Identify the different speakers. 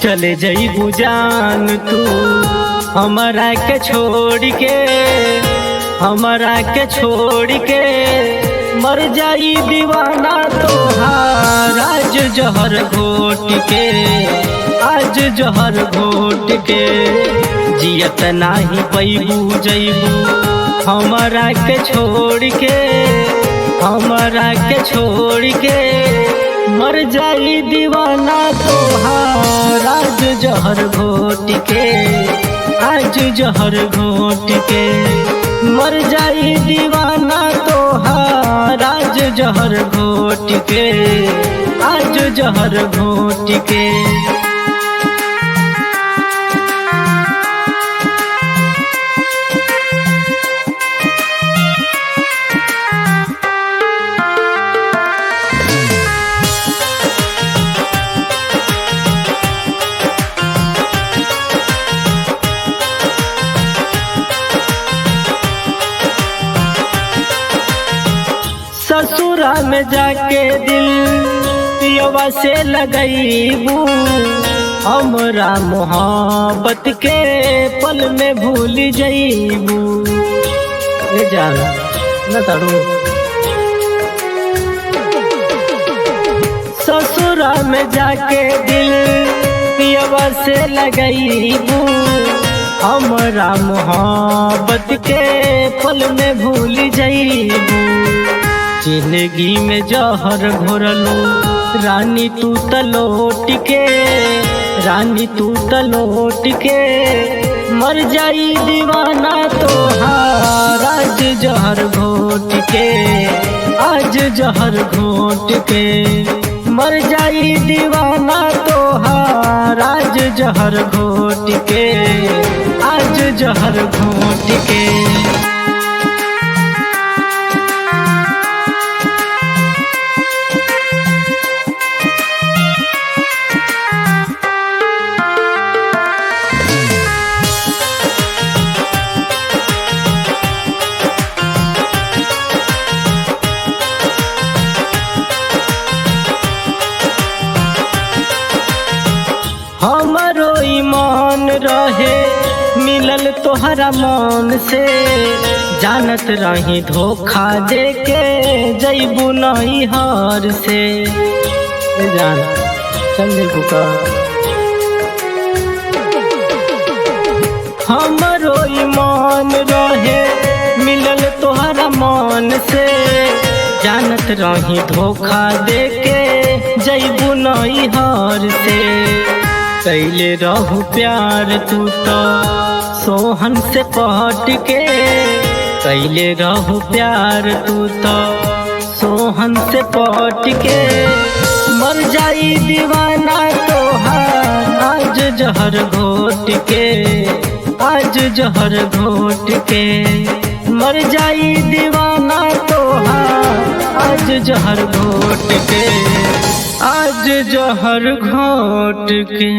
Speaker 1: चले जईबू जान तू हमरा के छोड़ के, हमरा के छोड़ के मर जाई दीवाना तोहार। आज जहर घोट के, आज जहर घोट के जियत नाही पैबू जईबू हमरा के छोड़ के, हमरा के छोड़ के मर जाई दीवाना तोहार। आज जहर घोट के, आज जहर घोट के मर जाई दीवाना तोहार। आज जहर घोट के, आज जहर घोट के। ससुरा में जाके दिल पियवा से लगईबू, हमरा मोहब्बत के पल में भूल जईबू। ए जान न तड़ो ससुरा में जाके दिल पियवा से लगईबू, हमरा मोहब्बत के पल में भूल जईबू। जिंदगी में जहर घोरलू रानी तू तलोट के, रानी तू तलोट के मर जाई दीवाना तोहार। आज जहर घोट के, आज जहर घोट के मर जाई दीवाना तोहार। आज जहर घोट के, आज जहर घोट के। हमारो ईमान रहे मिलल तोहरा मन से, जानत रही धोखा दे के जईबू नहीं हार से। जान चल जईबू का। हमारो ईमान रहे मिलल तोहरा मन से, जानत रही धोखा दे के जईबू नहीं हार से। कैले रहू प्यार तू तो सोहन से पहट के, कैले रहू प्यार तू तो सोहन से पहट के मर जाई दीवाना तोहार। आज जहर घोट के, आज जहर घोट के मर जाई दीवाना तोहार। आज जहर घोट के, आज जहर घोट के।